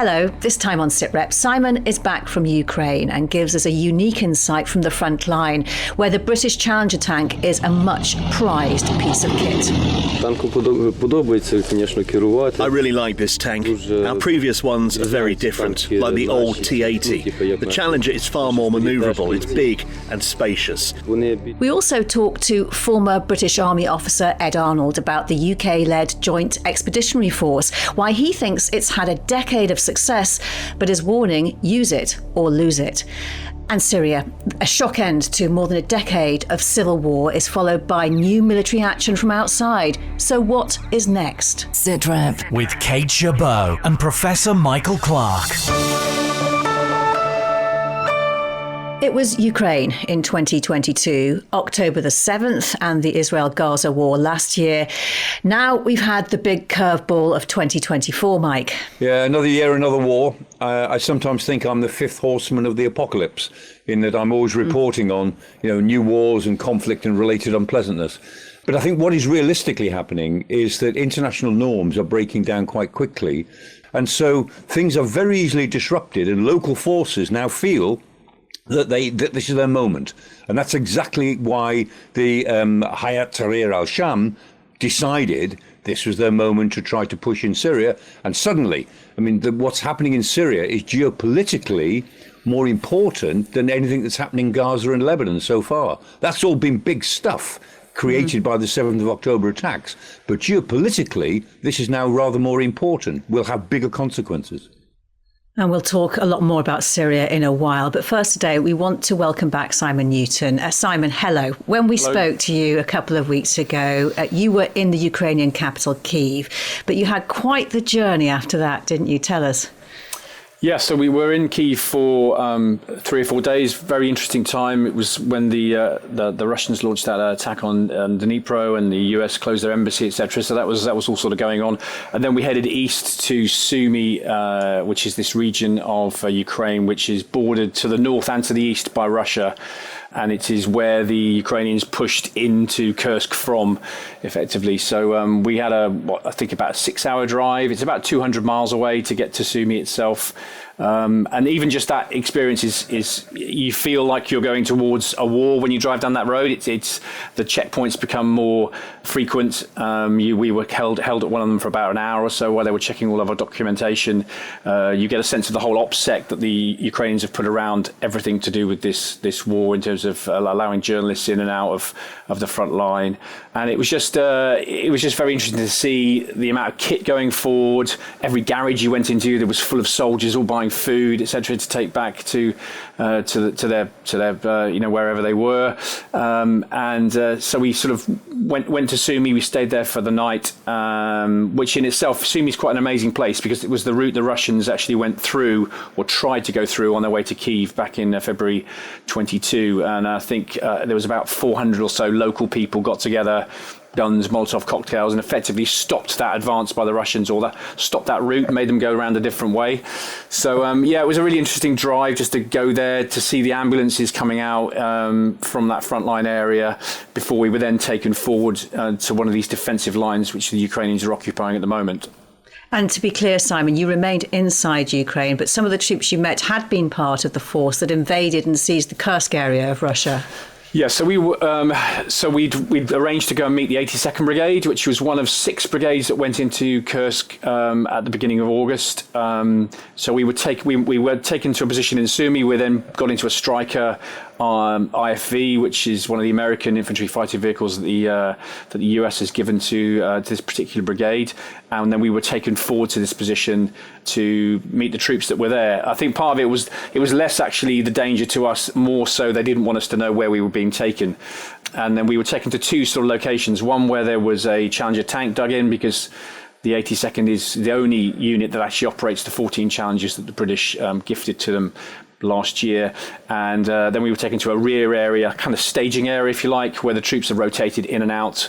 Hello, this time on Sitrep, Simon is back from Ukraine and gives us a unique insight from the front line, where the British Challenger tank is a much prized piece of kit. I really like this tank. Our previous ones are very different, like the old T-80. The Challenger is far more manoeuvrable, it's big and spacious. We also talked to former British Army officer Ed Arnold about the UK-led Joint Expeditionary Force, why he thinks it's had a decade of success, but is warning, use it or lose it. And Syria, a shock end to more than a decade of civil war, is followed by new military action from outside. So what is next? Sitrep with Kate Gerbeau and Professor Michael Clarke. It was Ukraine in 2022, October the 7th, and the Israel-Gaza war last year. Now we've had the big curveball of 2024, Mike. Yeah, another year, another war. I sometimes think I'm the fifth horseman of the apocalypse, in that I'm always reporting on, new wars and conflict and related unpleasantness. But I think what is realistically happening is that international norms are breaking down quite quickly. And so things are very easily disrupted, and local forces now feel that this is their moment. And that's exactly why the Hayat Tahrir al-Sham decided this was their moment to try to push in Syria. And suddenly, what's happening in Syria is geopolitically more important than anything that's happening in Gaza and Lebanon so far. That's all been big stuff created by the 7th of October attacks. But geopolitically, this is now rather more important. Will have bigger consequences. And we'll talk a lot more about Syria in a while. But first today, we want to welcome back Simon Newton. Simon, hello. When we spoke to you a couple of weeks ago, you were in the Ukrainian capital, Kyiv. But you had quite the journey after that, didn't you? Tell us. Yeah, so we were in Kyiv for 3 or 4 days. Very interesting time. It was when the Russians launched that attack on Dnipro, and the US closed their embassy, etc. So that was all sort of going on. And then we headed east to Sumy, which is this region of Ukraine, which is bordered to the north and to the east by Russia. And it is where the Ukrainians pushed into Kursk from, effectively. So we had I think about a 6-hour drive. It's about 200 miles away to get to Sumy itself. And even just that experience is you feel like you're going towards a war when you drive down that road. It's the checkpoints become more frequent. We were held at one of them for about an hour or so while they were checking all of our documentation. You get a sense of the whole OPSEC that the Ukrainians have put around everything to do with this war, in terms of allowing journalists in and out of the front line. And it was just very interesting to see the amount of kit going forward. Every garage you went into, there was full of soldiers all buying food, etc., to take back to their wherever they were. So we sort of went to Sumy. We stayed there for the night, which in itself, Sumy is quite an amazing place because it was the route the Russians actually went through or tried to go through on their way to Kyiv back in February 22. And I think there was about 400 or so local people got together, guns, Molotov cocktails, and effectively stopped that advance by the Russians, or stopped that route, made them go around a different way. So, it was a really interesting drive just to go there, to see the ambulances coming out from that frontline area before we were then taken forward to one of these defensive lines which the Ukrainians are occupying at the moment. And to be clear, Simon, you remained inside Ukraine, but some of the troops you met had been part of the force that invaded and seized the Kursk area of Russia. Yeah, so we'd arranged to go and meet the 82nd Brigade, which was one of 6 brigades that went into Kursk at the beginning of August. So we were taken to a position in Sumy. We then got into a Striker IFV, which is one of the American infantry fighting vehicles that the US has given to this particular brigade, and then we were taken forward to this position to meet the troops that were there. I think part of it was less actually the danger to us, more so they didn't want us to know where we were being taken. And then we were taken to 2 sort of locations, one where there was a Challenger tank dug in, because the 82nd is the only unit that actually operates the 14 Challengers that the British gifted to them last year. And then we were taken to a rear area, kind of staging area, if you like, where the troops are rotated in and out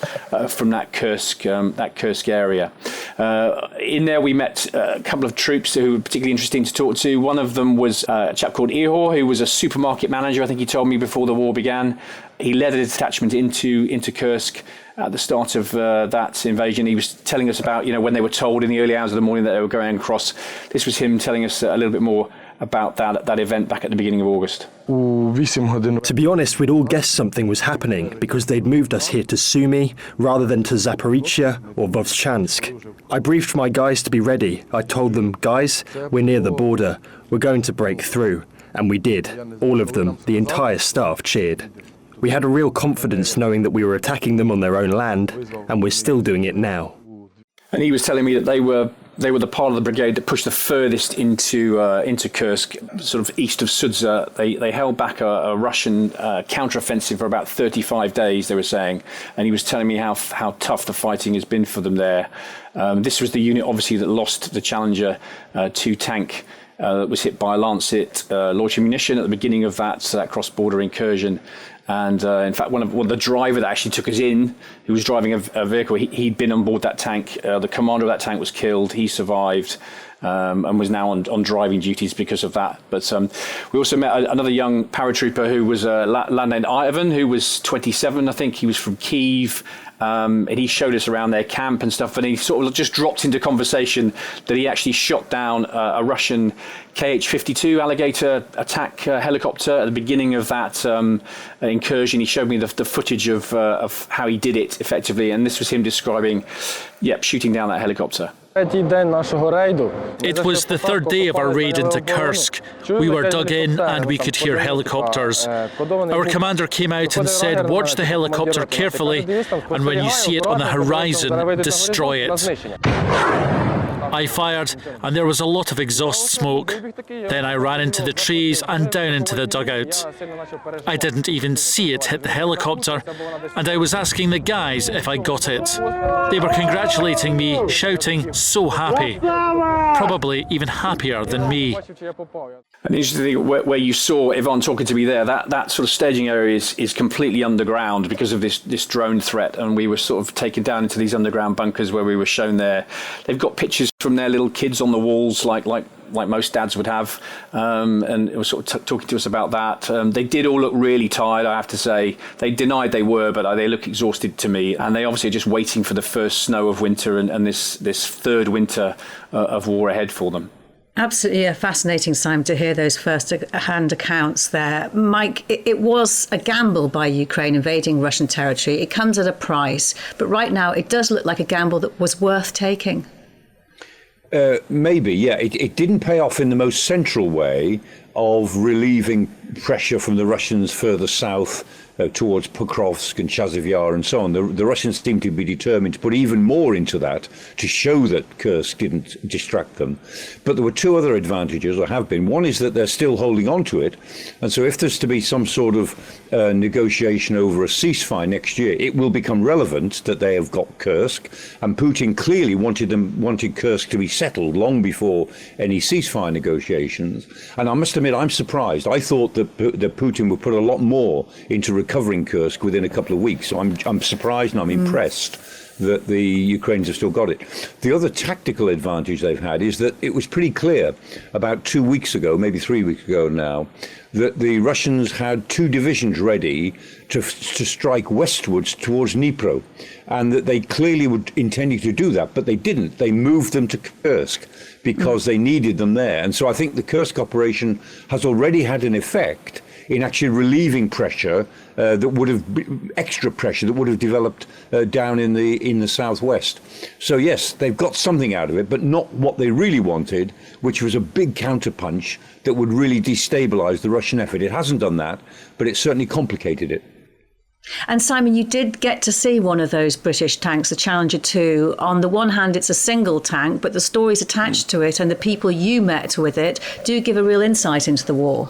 from that Kursk area. In there, we met a couple of troops who were particularly interesting to talk to. One of them was a chap called Ihor, who was a supermarket manager, I think he told me, before the war began. He led a detachment into Kursk at the start of that invasion. He was telling us about, when they were told in the early hours of the morning that they were going across. This was him telling us a little bit more about that event back at the beginning of August. To be honest, we'd all guessed something was happening because they'd moved us here to Sumy rather than to Zaporizhia or Vovchansk. I briefed my guys to be ready. I told them, guys, we're near the border. We're going to break through. And we did. All of them, the entire staff cheered. We had a real confidence knowing that we were attacking them on their own land, and we're still doing it now. And he was telling me that they were the part of the brigade that pushed the furthest into Kursk, sort of east of Sudza. They held back a Russian counteroffensive for about 35 days, they were saying. And he was telling me how tough the fighting has been for them there. This was the unit, obviously, that lost the Challenger 2 tank that was hit by a Lancet launch ammunition at the beginning of that cross-border incursion. And in fact, one of the driver that actually took us in, who was driving a vehicle, he'd been on board that tank. The commander of that tank was killed. He survived and was now on driving duties because of that. But we also met another young paratrooper who was a lad named Ivan, who was 27, I think. He was from Kyiv. And he showed us around their camp and stuff, and he sort of just dropped into conversation that he actually shot down a Russian Kh-52 Alligator attack helicopter at the beginning of that incursion. He showed me the footage of how he did it effectively, and this was him describing, shooting down that helicopter. It was the third day of our raid into Kursk. We were dug in and we could hear helicopters. Our commander came out and said, watch the helicopter carefully, and when you see it on the horizon, destroy it. I fired and there was a lot of exhaust smoke. Then I ran into the trees and down into the dugout. I didn't even see it hit the helicopter, and I was asking the guys if I got it. They were congratulating me, shouting, so happy. Probably even happier than me. And interesting where you saw Yvonne talking to me there, that sort of staging area is completely underground because of this drone threat, and we were sort of taken down into these underground bunkers where we were shown there. They've got pictures from their little kids on the walls, like most dads would have, and it was sort of talking to us about that. They did all look really tired, I have to say. They denied they were, but they look exhausted to me, and they obviously are just waiting for the first snow of winter and this third winter of war ahead for them. Absolutely a fascinating time to hear those first-hand accounts there. Mike, it was a gamble by Ukraine invading Russian territory. It comes at a price, but right now it does look like a gamble that was worth taking. Maybe, yeah. It didn't pay off in the most central way of relieving pressure from the Russians further south towards Pokrovsk and Chasiv Yar and so on. The Russians seem to be determined to put even more into that to show that Kursk didn't distract them. But there were two other advantages, or have been. One is that they're still holding on to it. And so if there's to be some sort of negotiation over a ceasefire next year, it will become relevant that they have got Kursk. And Putin clearly wanted Kursk to be settled long before any ceasefire negotiations. And I must admit, I'm surprised. I thought that Putin would put a lot more into recovering Kursk within a couple of weeks. So I'm surprised and I'm impressed that the Ukrainians have still got it. The other tactical advantage they've had is that it was pretty clear about 2 weeks ago, maybe 3 weeks ago now, that the Russians had two divisions ready to strike westwards towards Dnipro, and that they clearly were intending to do that, but they didn't. They moved them to Kursk because they needed them there. And so I think the Kursk operation has already had an effect in actually relieving pressure that would have extra pressure that would have developed down in the southwest. So yes, they've got something out of it, but not what they really wanted, which was a big counterpunch that would really destabilize the Russian effort. It hasn't done that, but it certainly complicated it. And Simon, you did get to see one of those British tanks, the Challenger 2. On the one hand, it's a single tank, but the stories attached to it and the people you met with it do give a real insight into the war.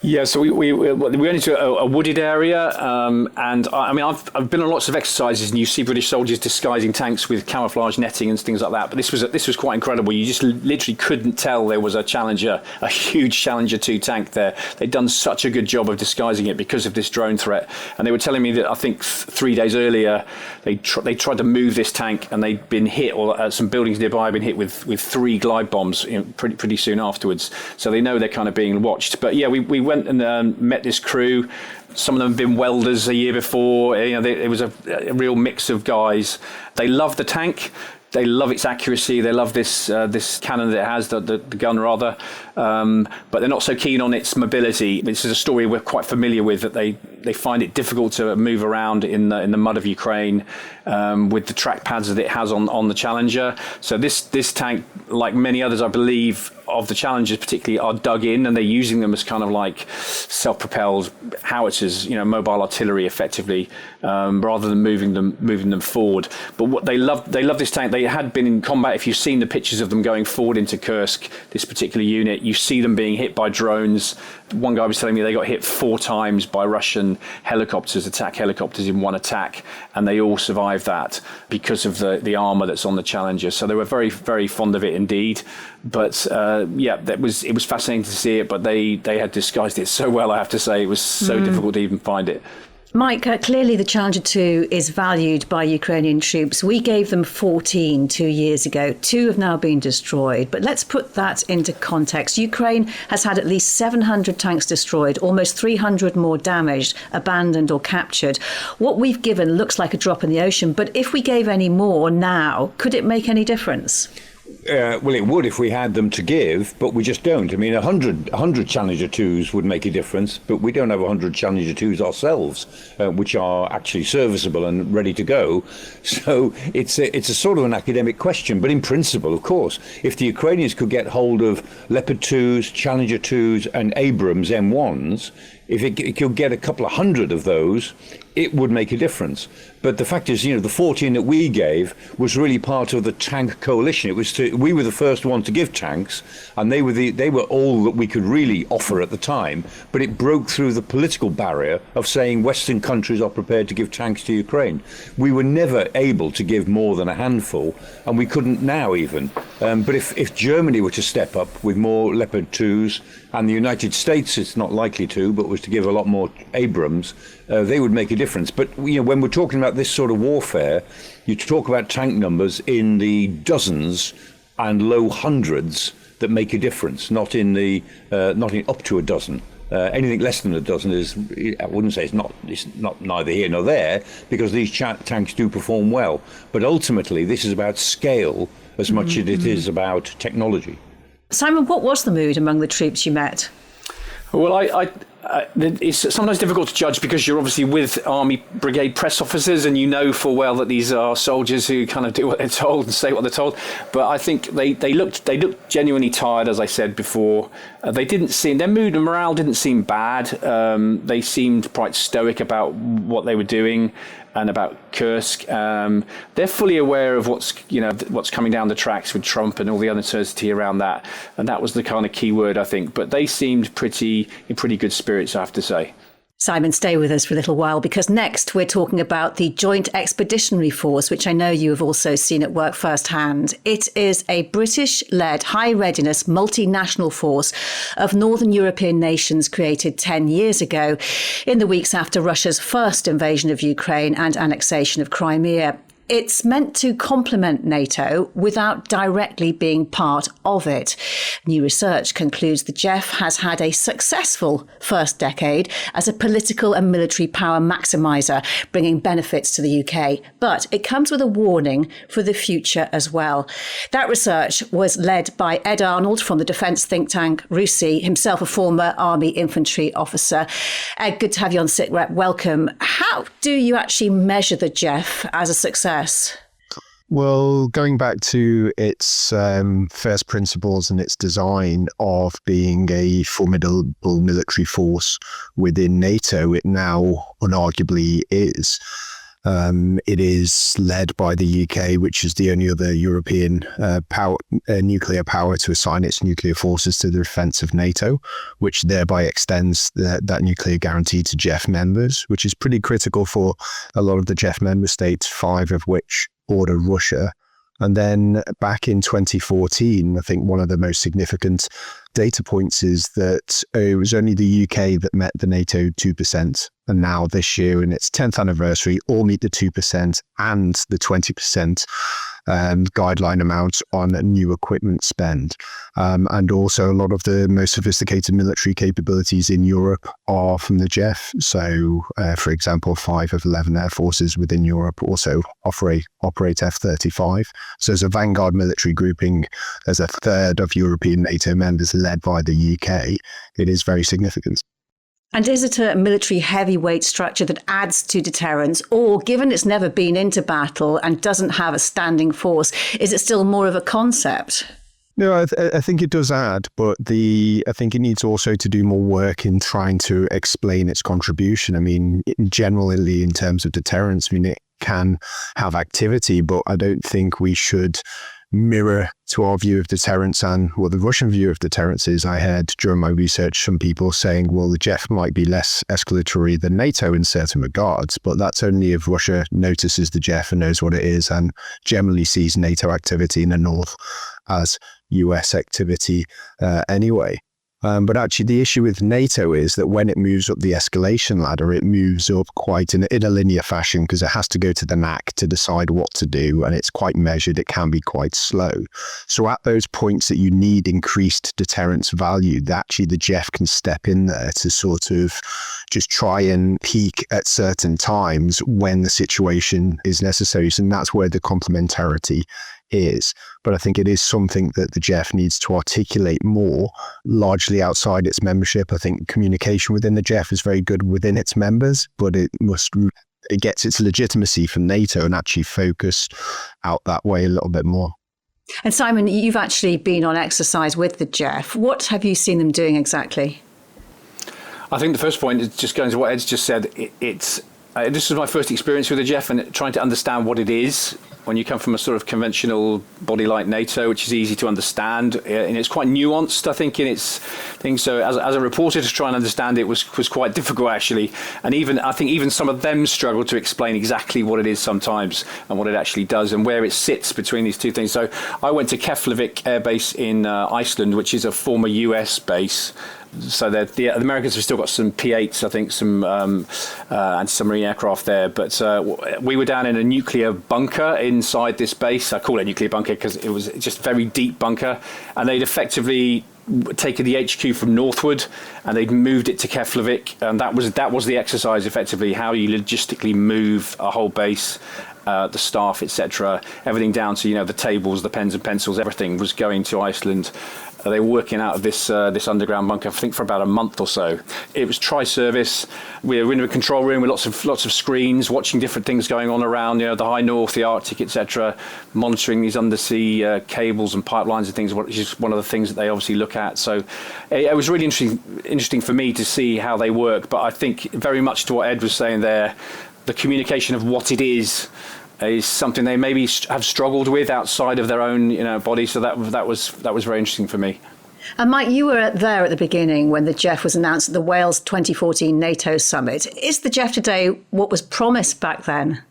Yeah, so we went into a wooded area, and I've been on lots of exercises, and you see British soldiers disguising tanks with camouflage netting and things like that. But this was quite incredible. You just literally couldn't tell there was a huge Challenger 2 tank there. They'd done such a good job of disguising it because of this drone threat. And they were telling me that I think 3 days earlier they tried to move this tank, and they'd been hit, or some buildings nearby had been hit with 3 glide bombs pretty soon afterwards. So they know they're kind of being watched. But yeah, we went and met this crew. Some of them have been welders a year before. It was a real mix of guys. They love the tank. They love its accuracy. They love this cannon that it has, the gun rather, but they're not so keen on its mobility. This is a story we're quite familiar with, that they find it difficult to move around in the mud of Ukraine with the track pads that it has on the Challenger. So this tank, like many others, I believe, of the Challengers particularly, are dug in, and they're using them as kind of like self-propelled howitzers, mobile artillery effectively, rather than moving them forward. But what they love this tank. They had been in combat. If you've seen the pictures of them going forward into Kursk, this particular unit, you see them being hit by drones. One guy was telling me they got hit 4 times by Russian helicopters, attack helicopters in one attack, and they all survived that because of the armour that's on the Challenger. So they were very, very fond of it indeed. But it was fascinating to see it, but they had disguised it so well, I have to say. It was so difficult to even find it. Mike, clearly the Challenger 2 is valued by Ukrainian troops. We gave them 14 2 years ago. 2 have now been destroyed. But let's put that into context. Ukraine has had at least 700 tanks destroyed, almost 300 more damaged, abandoned or captured. What we've given looks like a drop in the ocean. But if we gave any more now, could it make any difference? Well, it would if we had them to give, but we just don't. I mean, 100 Challenger 2s would make a difference, but we don't have 100 Challenger 2s ourselves, which are actually serviceable and ready to go. So it's a sort of an academic question, but in principle, of course, if the Ukrainians could get hold of Leopard 2s, Challenger 2s and Abrams M1s, if it could get a couple of hundred of those, it would make a difference. But the fact is, the 14 that we gave was really part of the tank coalition. We were the first one to give tanks, and they were all that we could really offer at the time. But it broke through the political barrier of saying Western countries are prepared to give tanks to Ukraine. We were never able to give more than a handful, and we couldn't now even. But if Germany were to step up with more Leopard 2s, and the United States, it's not likely to, but was to give a lot more Abrams, they would make a difference. But when we're talking about this sort of warfare, you talk about tank numbers in the dozens and low hundreds that make a difference, not in up to a dozen. Anything less than a dozen is, I wouldn't say it's not neither here nor there, because these tanks do perform well. But ultimately, this is about scale as much as it is about technology. Simon, what was the mood among the troops you met? Well, it's sometimes difficult to judge because you're obviously with Army Brigade press officers, and you know full well that these are soldiers who kind of do what they're told and say what they're told. But I think they looked genuinely tired, as I said before. Their mood and morale didn't seem bad. They seemed quite stoic about what they were doing and about Kursk. They're fully aware of what's coming down the tracks with Trump and all the uncertainty around that. And that was the kind of key word, I think. But they seemed in pretty good spirits, I have to say. Simon, stay with us for a little while, because next we're talking about the Joint Expeditionary Force, which I know you have also seen at work firsthand. It is a British-led, high-readiness, multinational force of Northern European nations created 10 years ago, in the weeks after Russia's first invasion of Ukraine and annexation of Crimea. It's meant to complement NATO without directly being part of it. New research concludes the JEF has had a successful first decade as a political and military power maximiser, bringing benefits to the UK. But it comes with a warning for the future as well. That research was led by Ed Arnold from the defence think tank RUSI, himself a former Army infantry officer. Ed, good to have you on Sitrep. Welcome. How do you actually measure the JEF as a success? Well, going back to its first principles and its design of being a formidable military force within NATO, it now unarguably is. It is led by the UK, which is the only other European nuclear power to assign its nuclear forces to the defence of NATO, which thereby extends that nuclear guarantee to JEF members, which is pretty critical for a lot of the JEF member states, 5 of which border Russia. And then back in 2014, I think one of the most significant data points is that it was only the UK that met the NATO 2%. And now this year, in its 10th anniversary, all meet the 2% and the 20% guideline amounts on new equipment spend. And also a lot of the most sophisticated military capabilities in Europe are from the JEF. So, for example, 5 of 11 air forces within Europe also operate F-35. So as a vanguard military grouping, as a third of European NATO members led by the UK, it is very significant. And is it a military heavyweight structure that adds to deterrence, or given it's never been into battle and doesn't have a standing force, is it still more of a concept? No, I think it does add, but I think it needs also to do more work in trying to explain its contribution. I mean, generally in terms of deterrence, I mean, it can have activity, but I don't think we should mirror to our view of deterrence and what the Russian view of deterrence is. I heard during my research some people saying, well, the JEF might be less escalatory than NATO in certain regards, but that's only if Russia notices the JEF and knows what it is and generally sees NATO activity in the north as US activity anyway. But actually, the issue with NATO is that when it moves up the escalation ladder, it moves up quite in a linear fashion because it has to go to the NAC to decide what to do, and it's quite measured. It can be quite slow. So at those points that you need increased deterrence value, actually the JEF can step in there to sort of just try and peak at certain times when the situation is necessary. So that's where the complementarity is. But I think it is something that the JEF needs to articulate more, largely outside its membership. I think communication within the JEF is very good within its members, but it gets its legitimacy from NATO and actually focus out that way a little bit more. And Simon, you've actually been on exercise with the JEF. What have you seen them doing exactly? I think the first point is just going to what Ed's just said. This is my first experience with the JEF and trying to understand what it is. When you come from a sort of conventional body like NATO, which is easy to understand, and it's quite nuanced, I think, in its thing. So as a reporter to try and understand it was quite difficult, actually. And I think even some of them struggle to explain exactly what it is sometimes and what it actually does and where it sits between these two things. So I went to Keflavik Air Base in Iceland, which is a former US base. So the Americans have still got some P-8s, I think, some anti-submarine aircraft there. But we were down in a nuclear bunker inside this base. I call it a nuclear bunker because it was just a very deep bunker. And they'd effectively taken the HQ from Northwood and they'd moved it to Keflavik. And that was the exercise, effectively, how you logistically move a whole base. The staff, etc., everything down to the tables, the pens and pencils, everything was going to Iceland. They were working out of this underground bunker, I think, for about a month or so. It was tri-service. We were in a control room with lots of screens, watching different things going on around, the high north, the Arctic, etc., monitoring these undersea cables and pipelines and things, which is one of the things that they obviously look at. So it was really interesting for me to see how they work. But I think very much to what Ed was saying there, the communication of what it is something they maybe have struggled with outside of their own body. So that was very interesting for me. And Mike, you were there at the beginning when the JEF was announced at the Wales 2014 NATO summit. Is the JEF today what was promised back then?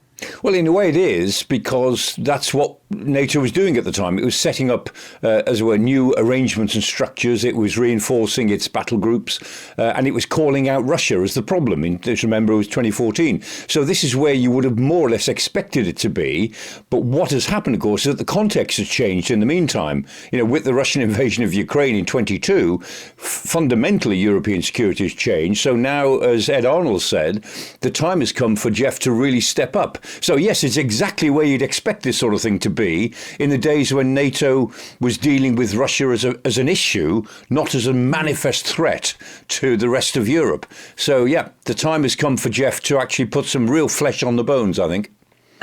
Well, in a way it is, because that's what NATO was doing at the time. It was setting up, as it were, new arrangements and structures. It was reinforcing its battle groups, and it was calling out Russia as the problem. Just remember, it was 2014. So this is where you would have more or less expected it to be. But what has happened, of course, is that the context has changed in the meantime. With the Russian invasion of Ukraine in 22, fundamentally European security has changed. So now, as Ed Arnold said, the time has come for JEF to really step up. So yes, it's exactly where you'd expect this sort of thing to be in the days when NATO was dealing with Russia as an issue, not as a manifest threat to the rest of Europe. So yeah, the time has come for JEF to actually put some real flesh on the bones, I think.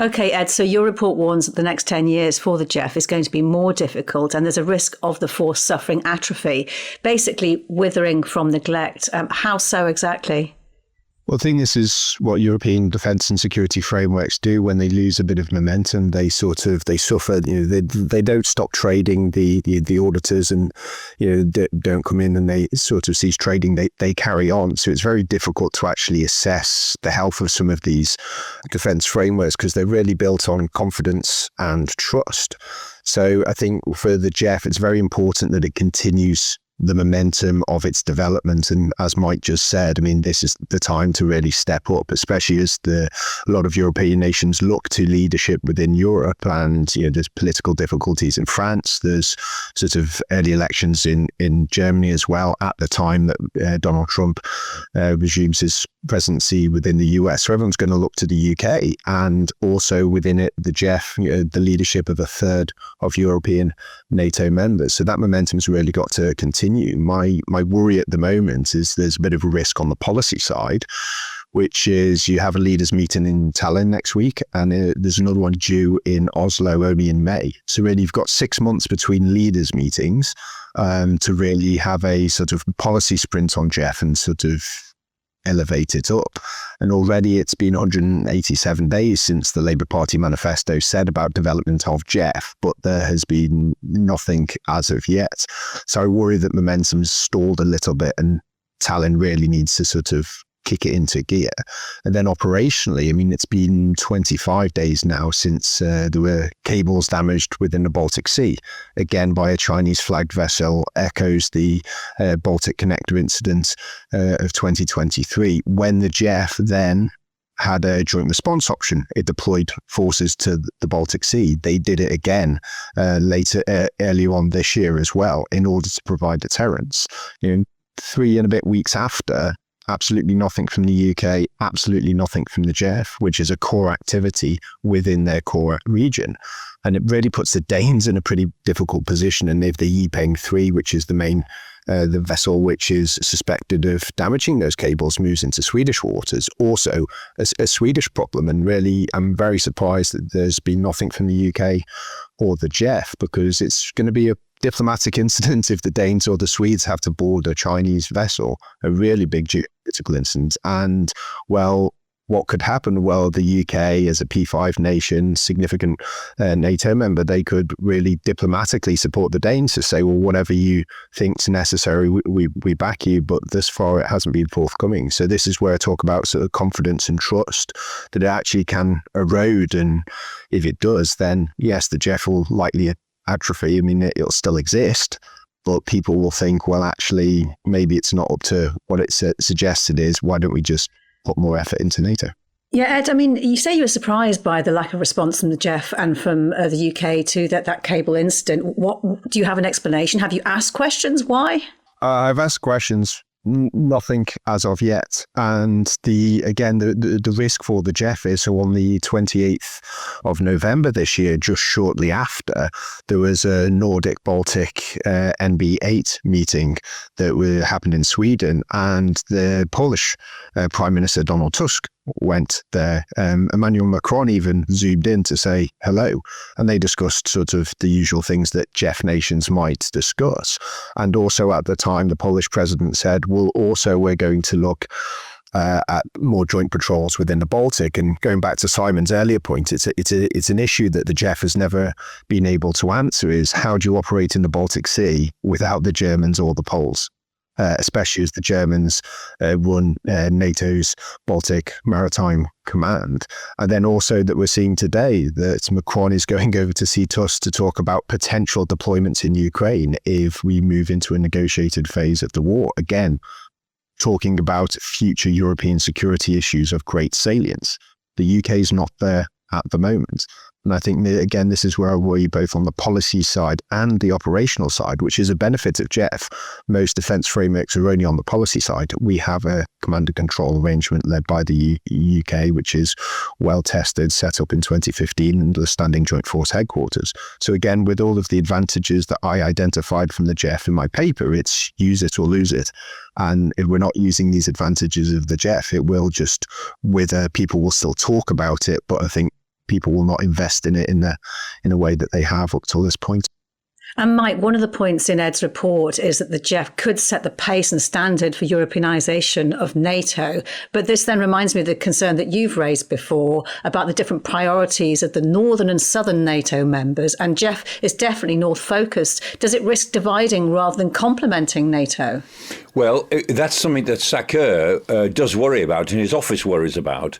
OK, Ed, so your report warns that the next 10 years for the JEF is going to be more difficult and there's a risk of the force suffering atrophy, basically withering from neglect. How so exactly? Well, I think this is what European defence and security frameworks do when they lose a bit of momentum. They suffer. They don't stop trading. The auditors and don't come in and they sort of cease trading. They carry on. So it's very difficult to actually assess the health of some of these defence frameworks because they're really built on confidence and trust. So I think for the JEF, it's very important that it continues the momentum of its development. And as Mike just said, I mean, this is the time to really step up, especially as a lot of European nations look to leadership within Europe. And, there's political difficulties in France. There's sort of early elections in Germany as well at the time that Donald Trump resumes his presidency within the US. So everyone's going to look to the UK and also within it, the JEF, the leadership of a third of European NATO members. So that momentum's really got to continue. My worry at the moment is there's a bit of a risk on the policy side, which is you have a leaders meeting in Tallinn next week and there's another one due in Oslo only in May. So really you've got 6 months between leaders meetings to really have a sort of policy sprint on JEF and sort of elevate it up. And already it's been 187 days since the Labour Party manifesto said about development of JEF, but there has been nothing as of yet. So I worry that momentum's stalled a little bit and Tallinn really needs to sort of kick it into gear. And then operationally, I mean, it's been 25 days now since there were cables damaged within the Baltic Sea, again by a Chinese flagged vessel, echoes the Baltic Connector incident of 2023, when the JEF then had a joint response option. It deployed forces to the Baltic Sea. They did it again earlier on this year as well in order to provide deterrence. 3 and a bit weeks after, absolutely nothing from the UK, absolutely nothing from the JEF, which is a core activity within their core region. And it really puts the Danes in a pretty difficult position. And if the Yipeng 3, which is the vessel which is suspected of damaging those cables, moves into Swedish waters, also a Swedish problem. And really, I'm very surprised that there's been nothing from the UK or the JEF, because it's going to be a diplomatic incident if the Danes or the Swedes have to board a Chinese vessel, a really big geopolitical incident. And, well, what could happen? Well, the UK as a P5 nation, significant NATO member, they could really diplomatically support the Danes to say, well, whatever you think's necessary, we back you. But thus far, it hasn't been forthcoming. So this is where I talk about sort of confidence and trust, that it actually can erode. And if it does, then yes, the JEF will likely atrophy. I mean, it'll still exist, but people will think, well, actually, maybe it's not up to what it suggests it is. Why don't we just put more effort into NATO? Yeah, Ed, I mean, you say you were surprised by the lack of response from the JEF and from the UK to that cable incident. What do you have an explanation? Have you asked questions? Why? I've asked questions. Nothing as of yet. And the risk for the JEF is, so on the 28th of November this year, just shortly after, there was a Nordic-Baltic NB8 meeting that happened in Sweden, and the Polish Prime Minister Donald Tusk went there. Emmanuel Macron even zoomed in to say hello, and they discussed sort of the usual things that JEF nations might discuss. And also at the time, the Polish president said, well, also we're going to look at more joint patrols within the Baltic. And going back to Simon's earlier point, it's an issue that the JEF has never been able to answer, is how do you operate in the Baltic Sea without the Germans or the Poles? Especially as the Germans run NATO's Baltic Maritime Command. And then also that we're seeing today that Macron is going over to see Tusk to talk about potential deployments in Ukraine if we move into a negotiated phase of the war. Again, talking about future European security issues of great salience. The UK is not there at the moment. And I think, again, this is where I worry both on the policy side and the operational side, which is a benefit of JEF. Most defence frameworks are only on the policy side. We have a command and control arrangement led by the UK, which is well tested, set up in 2015 under the Standing Joint Force headquarters. So again, with all of the advantages that I identified from the JEF in my paper, it's use it or lose it. And if we're not using these advantages of the JEF, it will just wither. People will still talk about it, but I think people will not invest in it in a way that they have up till this point. And Mike, one of the points in Ed's report is that the JEF could set the pace and standard for Europeanisation of NATO. But this then reminds me of the concern that you've raised before about the different priorities of the northern and southern NATO members. And JEF is definitely north focused. Does it risk dividing rather than complementing NATO? Well, that's something that Sakur does worry about, and his office worries about,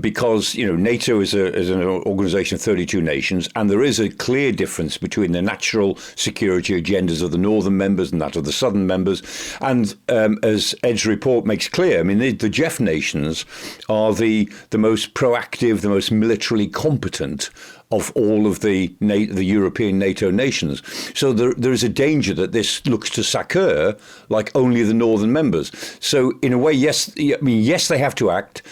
because NATO is an organisation of 32 nations, and there is a clear difference between the natural security agendas of the northern members and that of the southern members. And as Ed's report makes clear, I mean, the JEF nations are the most proactive, the most militarily competent of all of the European NATO nations. So there is a danger that this looks to Sakur like only the northern members. So in a way, yes, they have to act.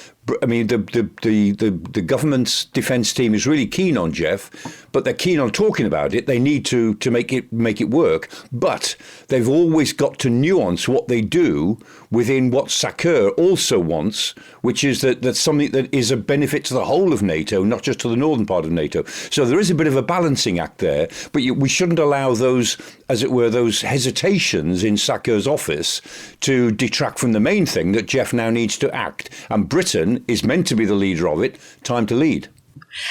I mean, the government's defence team is really keen on JEF, but they're keen on talking about it. They need to make it work, but they've always got to nuance what they do within what Sakur also wants, which is that's something that is a benefit to the whole of NATO, not just to the northern part of NATO. So there is a bit of a balancing act there, but we shouldn't allow those, as it were, those hesitations in Sakur's office to detract from the main thing that JEF now needs to act. And Britain is meant to be the leader of it. Time to lead.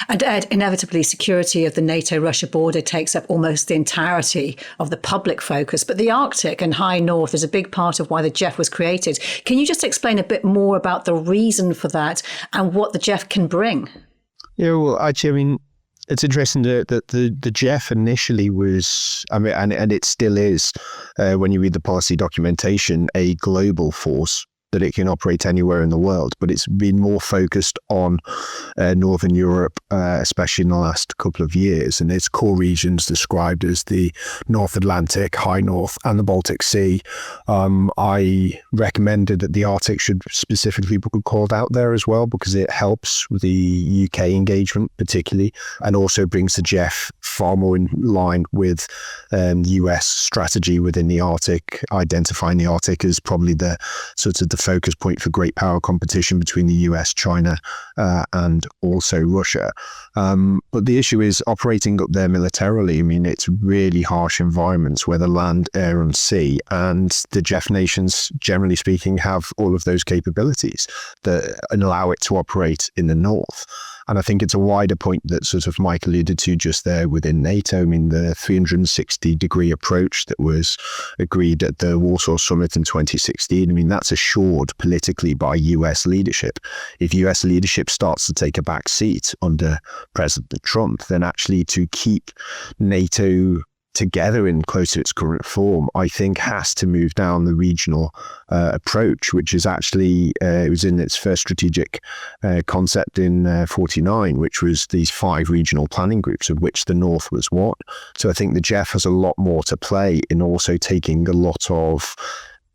And Ed, inevitably, security of the NATO-Russia border takes up almost the entirety of the public focus. But the Arctic and High North is a big part of why the JEF was created. Can you just explain a bit more about the reason for that and what the JEF can bring? Yeah, well, actually, I mean, it's interesting that the JEF initially was, I mean, and it still is, when you read the policy documentation, a global force, that it can operate anywhere in the world, but it's been more focused on Northern Europe, especially in the last couple of years, and its core regions described as the North Atlantic, High North, and the Baltic Sea. I recommended that the Arctic should specifically be called out there as well, because it helps with the UK engagement particularly, and also brings the JEF far more in line with US strategy within the Arctic, identifying the Arctic as probably the sort of the focus point for great power competition between the US, China, and also Russia. But the issue is operating up there militarily. I mean, it's really harsh environments, whether land, air, and sea. And the JEF nations, generally speaking, have all of those capabilities that allow it to operate in the north. And I think it's a wider point that sort of Mike alluded to just there within NATO. I mean, the 360-degree approach that was agreed at the Warsaw Summit in 2016, I mean, that's assured politically by US leadership. If US leadership starts to take a back seat under President Trump, then actually to keep NATO together in close to its current form, I think has to move down the regional approach, which is actually, it was in its first strategic concept in 49, which was these 5 regional planning groups, of which the North was one. So I think the JEF has a lot more to play in also taking a lot of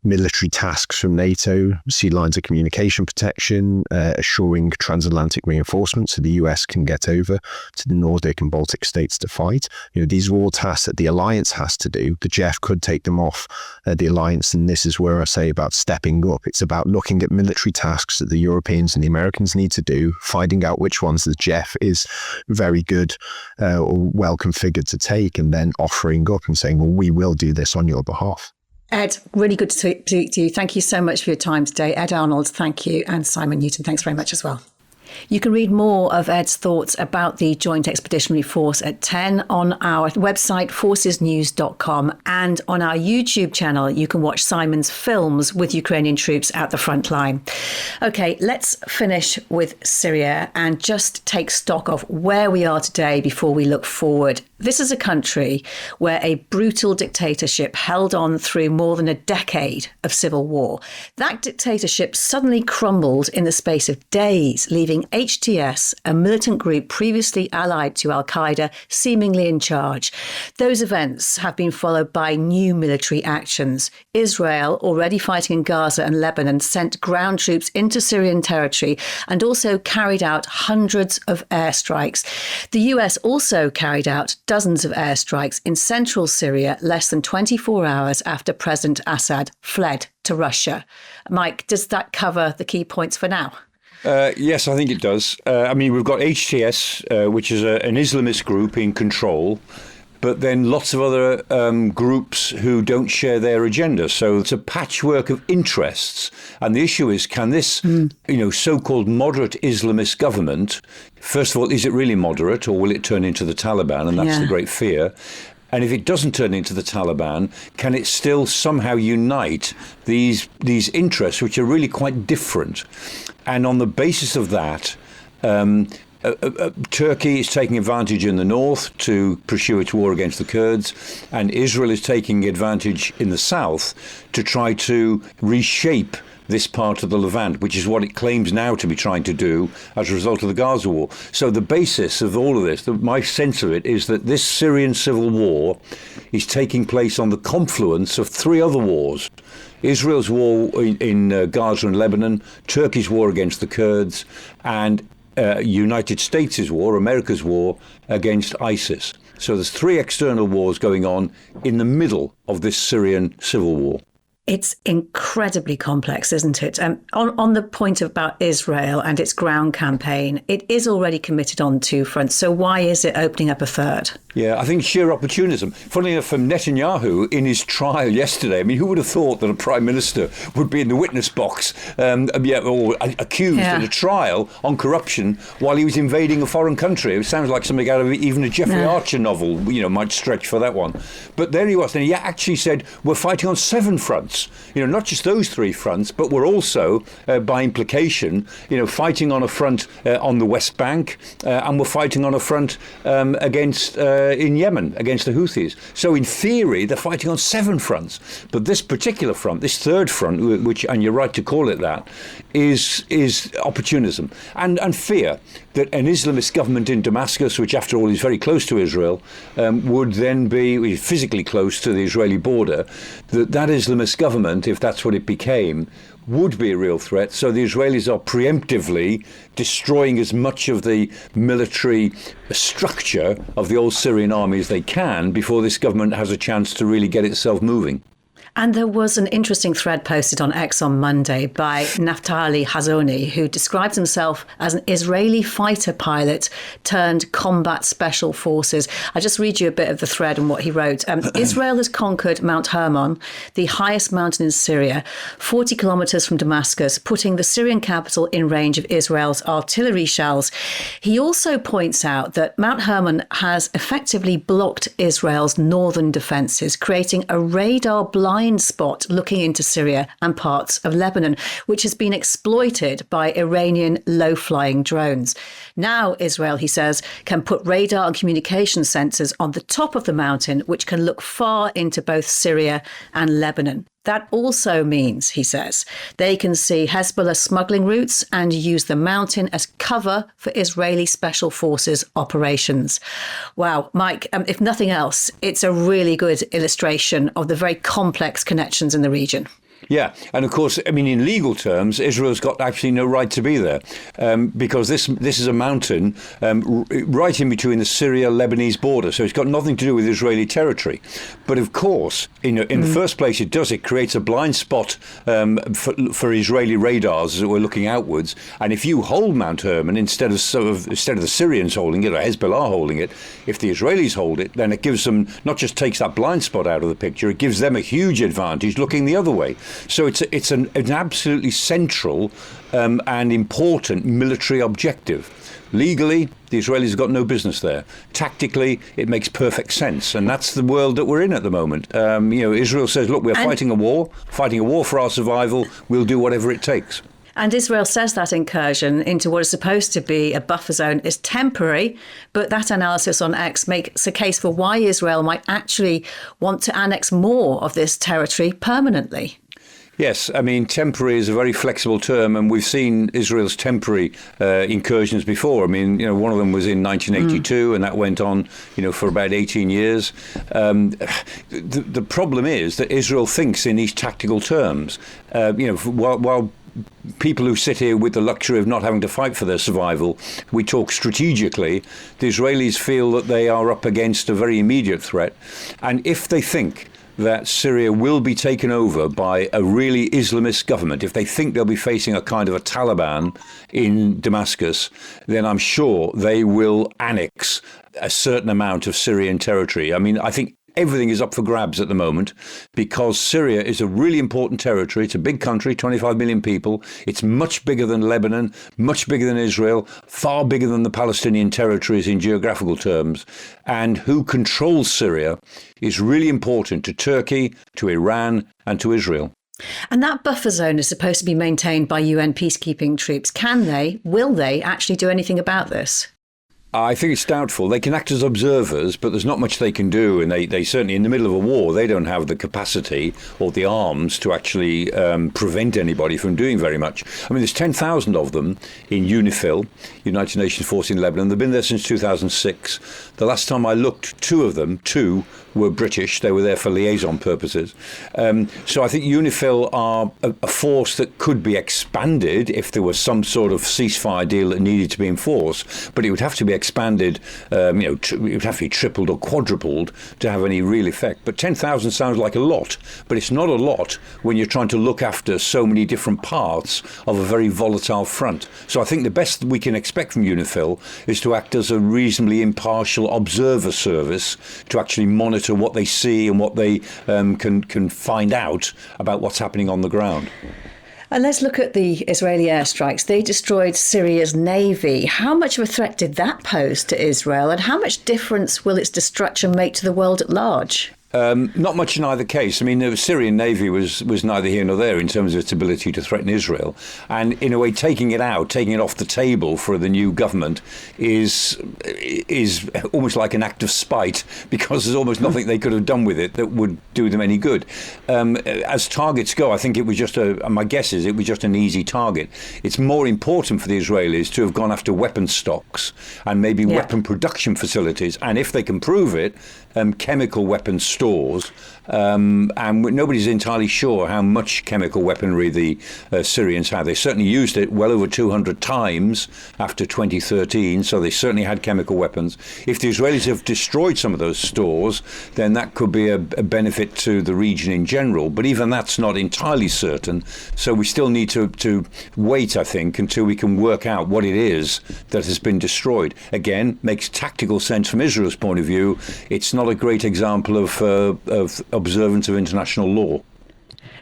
military tasks from NATO, sea lines of communication protection, assuring transatlantic reinforcement so the US can get over to the Nordic and Baltic states to fight. You know, these are all tasks that the alliance has to do. The JEF could take them off the alliance, and this is where I say about stepping up. It's about looking at military tasks that the Europeans and the Americans need to do, finding out which ones the JEF is very good or well configured to take, and then offering up and saying, well, we will do this on your behalf. Ed, really good to speak to you. Thank you so much for your time today. Ed Arnold, thank you. And Simon Newton, thanks very much as well. You can read more of Ed's thoughts about the Joint Expeditionary Force at 10 on our website, forcesnews.com, and on our YouTube channel. You can watch Simon's films with Ukrainian troops at the front line. Okay, let's finish with Syria and just take stock of where we are today before we look forward. This is a country where a brutal dictatorship held on through more than a decade of civil war. That dictatorship suddenly crumbled in the space of days, leaving HTS, a militant group previously allied to al-Qaeda, seemingly in charge. Those events have been followed by new military actions. Israel, already fighting in Gaza and Lebanon, sent ground troops into Syrian territory and also carried out hundreds of airstrikes. The US also carried out dozens of airstrikes in central Syria less than 24 hours after President Assad fled to Russia. Mike, does that cover the key points for now? Yes, I think it does. I mean, we've got HTS, which is an Islamist group in control, but then lots of other groups who don't share their agenda. So it's a patchwork of interests. And the issue is, can this, so-called moderate Islamist government, first of all, is it really moderate, or will it turn into the Taliban? And that's the great fear. And if it doesn't turn into the Taliban, can it still somehow unite these interests, which are really quite different? And on the basis of that, Turkey is taking advantage in the north to pursue its war against the Kurds, and Israel is taking advantage in the south to try to reshape this part of the Levant, which is what it claims now to be trying to do as a result of the Gaza war. So the basis of all of this, my sense of it, is that this Syrian civil war is taking place on the confluence of three other wars. Israel's war in Gaza and Lebanon, Turkey's war against the Kurds, and United States' war, America's war against ISIS. So there's three external wars going on in the middle of this Syrian civil war. It's incredibly complex, isn't it? On the point about Israel and its ground campaign, it is already committed on two fronts. So why is it opening up a third? Yeah, I think sheer opportunism. Funnily enough, from Netanyahu in his trial yesterday, I mean, who would have thought that a prime minister would be in the witness box or accused in a trial on corruption while he was invading a foreign country? It sounds like something out of even a Jeffrey Archer novel, might stretch for that one. But there he was, and he actually said, we're fighting on 7 fronts. Not just those 3 fronts, but we're also, by implication, fighting on a front on the West Bank, and we're fighting on a front against in Yemen against the Houthis. So in theory, they're fighting on 7 fronts. But this particular front, this third front, which, and you're right to call it that, is opportunism and fear that an Islamist government in Damascus, which after all is very close to Israel, would then be physically close to the Israeli border, that Islamist government, if that's what it became, would be a real threat. So the Israelis are preemptively destroying as much of the military structure of the old Syrian army as they can before this government has a chance to really get itself moving. And there was an interesting thread posted on X on Monday by Naftali Hazoni, who describes himself as an Israeli fighter pilot turned combat special forces. I'll just read you a bit of the thread and what he wrote. Israel has conquered Mount Hermon, the highest mountain in Syria, 40 kilometers from Damascus, putting the Syrian capital in range of Israel's artillery shells. He also points out that Mount Hermon has effectively blocked Israel's northern defences, creating a radar blind spot looking into Syria and parts of Lebanon, which has been exploited by Iranian low-flying drones. Now Israel, he says, can put radar and communication sensors on the top of the mountain, which can look far into both Syria and Lebanon. That also means, he says, they can see Hezbollah smuggling routes and use the mountain as cover for Israeli special forces operations. Wow, Mike, if nothing else, it's a really good illustration of the very complex connections in the region. Yeah, and of course, I mean, in legal terms, Israel's got absolutely no right to be there because this is a mountain right in between the Syria-Lebanese border, so it's got nothing to do with Israeli territory. But of course, in the first place, it creates a blind spot for Israeli radars that we're looking outwards. And if you hold Mount Hermon instead of the Syrians holding it or Hezbollah holding it, if the Israelis hold it, then it gives them not just takes that blind spot out of the picture, it gives them a huge advantage looking the other way. So it's an absolutely central and important military objective. Legally, the Israelis have got no business there. Tactically, it makes perfect sense. And that's the world that we're in at the moment. Israel says, look, we're fighting a war for our survival. We'll do whatever it takes. And Israel says that incursion into what is supposed to be a buffer zone is temporary, but that analysis on X makes a case for why Israel might actually want to annex more of this territory permanently. Yes, I mean, temporary is a very flexible term, and we've seen Israel's temporary incursions before. I mean, one of them was in 1982, and that went on, for about 18 years. The problem is that Israel thinks in these tactical terms. While people who sit here with the luxury of not having to fight for their survival, we talk strategically. The Israelis feel that they are up against a very immediate threat, and if they think that Syria will be taken over by a really Islamist government, if they think they'll be facing a kind of a Taliban in Damascus, then I'm sure they will annex a certain amount of Syrian territory. I mean, I think everything is up for grabs at the moment because Syria is a really important territory. It's a big country, 25 million people. It's much bigger than Lebanon, much bigger than Israel, far bigger than the Palestinian territories in geographical terms. And who controls Syria is really important to Turkey, to Iran, and to Israel. And that buffer zone is supposed to be maintained by UN peacekeeping troops. Will they actually do anything about this? I think it's doubtful. They can act as observers, but there's not much they can do. And they certainly, in the middle of a war, they don't have the capacity or the arms to actually prevent anybody from doing very much. I mean, there's 10,000 of them in UNIFIL, United Nations Force in Lebanon. They've been there since 2006. The last time I looked, two were British. They were there for liaison purposes. So I think UNIFIL are a force that could be expanded if there was some sort of ceasefire deal that needed to be enforced. But it would have to be expanded, it would have to be tripled or quadrupled to have any real effect. But 10,000 sounds like a lot, but it's not a lot when you're trying to look after so many different parts of a very volatile front. So I think the best we can expect from UNIFIL is to act as a reasonably impartial observer service to actually monitor what they see and what they can find out about what's happening on the ground. And let's look at the Israeli airstrikes. They destroyed Syria's navy. How much of a threat did that pose to Israel, and how much difference will its destruction make to the world at large? Not much in either case. I mean, the Syrian Navy was neither here nor there in terms of its ability to threaten Israel. And in a way, taking it off the table for the new government is almost like an act of spite, because there's almost nothing they could have done with it that would do them any good. As targets go, I think it was my guess is it was just an easy target. It's more important for the Israelis to have gone after weapon stocks and maybe weapon production facilities. And if they can prove it, chemical weapons stores, and nobody's entirely sure how much chemical weaponry the Syrians had. They certainly used it well over 200 times after 2013, so they certainly had chemical weapons. If the Israelis have destroyed some of those stores, then that could be a benefit to the region in general, but even that's not entirely certain, so we still need to wait, I think, until we can work out what it is that has been destroyed. Again, makes tactical sense from Israel's point of view. It's not a great example of observance of international law.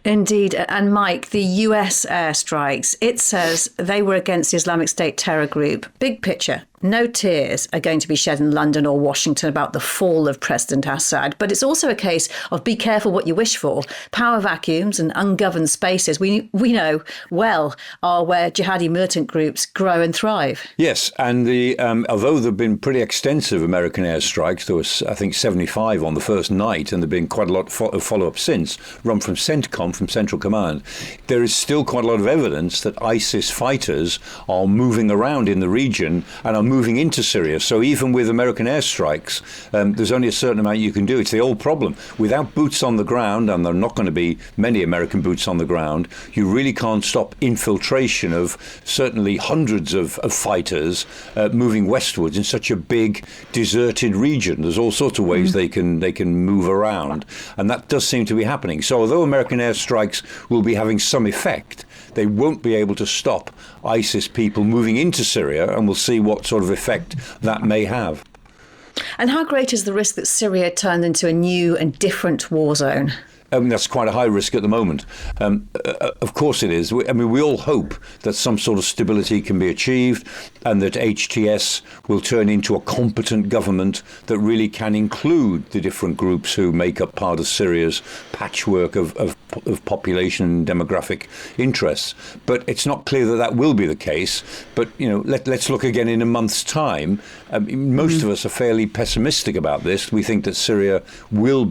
Indeed. And Mike, the US airstrikes, it says they were against the Islamic State terror group. Big picture. No tears are going to be shed in London or Washington about the fall of President Assad, but it's also a case of be careful what you wish for. Power vacuums and ungoverned spaces, we know well, are where jihadi militant groups grow and thrive. Yes, and although there have been pretty extensive American airstrikes, there was, I think, 75 on the first night, and there have been quite a lot of follow-up since, run from CENTCOM, from Central Command. There is still quite a lot of evidence that ISIS fighters are moving around in the region and are moving into Syria. So even with American airstrikes, there's only a certain amount you can do. It's the old problem. Without boots on the ground, and there are not going to be many American boots on the ground, you really can't stop infiltration of certainly hundreds of fighters moving westwards in such a big, deserted region. There's all sorts of ways they can move around, and that does seem to be happening. So although American airstrikes will be having some effect, they won't be able to stop ISIS people moving into Syria, and we'll see what sort of effect that may have. And how great is the risk that Syria turned into a new and different war zone? That's quite a high risk at the moment. Of course it is. We all hope that some sort of stability can be achieved and that HTS will turn into a competent government that really can include the different groups who make up part of Syria's patchwork of population and demographic interests. But it's not clear that that will be the case. But, let's look again in a month's time. Most of us are fairly pessimistic about this. We think that Syria will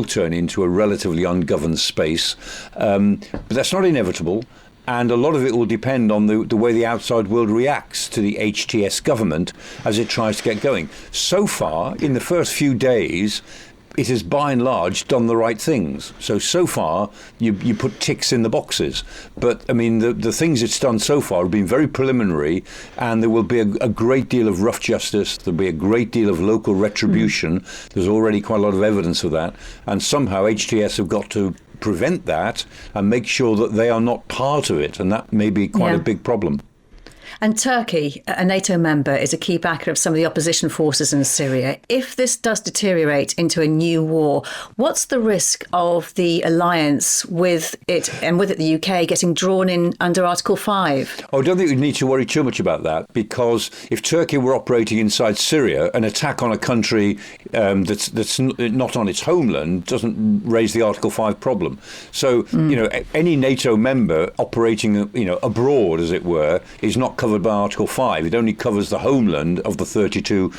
turn into a relatively ungoverned space. But that's not inevitable. And a lot of it will depend on the way the outside world reacts to the HTS government as it tries to get going. So far, in the first few days, it has by and large done the right things. So far, you put ticks in the boxes. But, the things it's done so far have been very preliminary, and there will be a great deal of rough justice. There'll be a great deal of local retribution. There's already quite a lot of evidence of that. And somehow HTS have got to prevent that and make sure that they are not part of it. And that may be quite a big problem. And Turkey, a NATO member, is a key backer of some of the opposition forces in Syria. If this does deteriorate into a new war, what's the risk of the alliance with it, and with it the UK, getting drawn in under Article 5? I don't think we need to worry too much about that, because if Turkey were operating inside Syria, an attack on a country that's not on its homeland doesn't raise the Article 5 problem. So, any NATO member operating, abroad, as it were, is not covered by Article 5. It only covers the homeland of the 32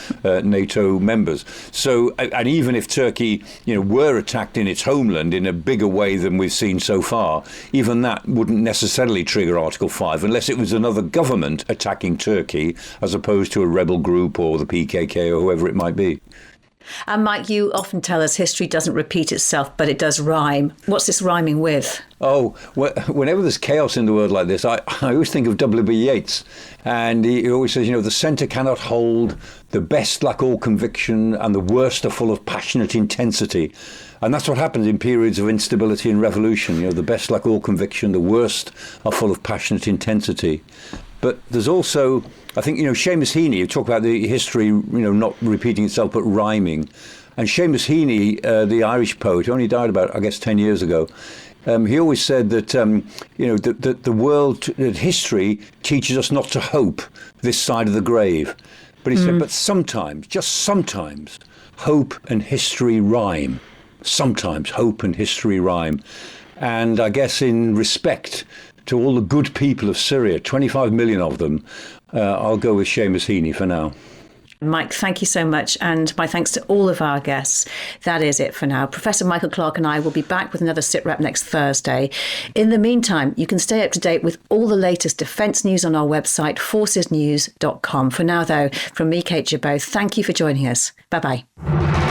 NATO members. So, and even if Turkey, were attacked in its homeland in a bigger way than we've seen so far, even that wouldn't necessarily trigger Article 5 unless it was another government attacking Turkey as opposed to a rebel group or the PKK or whoever it might be. And Mike, you often tell us history doesn't repeat itself, but it does rhyme. What's this rhyming with? Oh, whenever there's chaos in the world like this, I always think of W.B. Yeats. And he always says, the centre cannot hold, the best lack all conviction, and the worst are full of passionate intensity. And that's what happens in periods of instability and revolution. The best lack all conviction, the worst are full of passionate intensity. But there's also, I think, Seamus Heaney, you talk about the history, not repeating itself, but rhyming. And Seamus Heaney, the Irish poet, who only died about, 10 years ago, he always said that, that the world, that history teaches us not to hope this side of the grave. But he said, but sometimes, just sometimes, hope and history rhyme. Sometimes hope and history rhyme. And I guess in respect to all the good people of Syria, 25 million of them, I'll go with Seamus Heaney for now. Mike, thank you so much. And my thanks to all of our guests. That is it for now. Professor Michael Clarke and I will be back with another Sitrep next Thursday. In the meantime, you can stay up to date with all the latest defence news on our website, forcesnews.com. For now, though, from me, Kate Gerbeau, thank you for joining us. Bye-bye.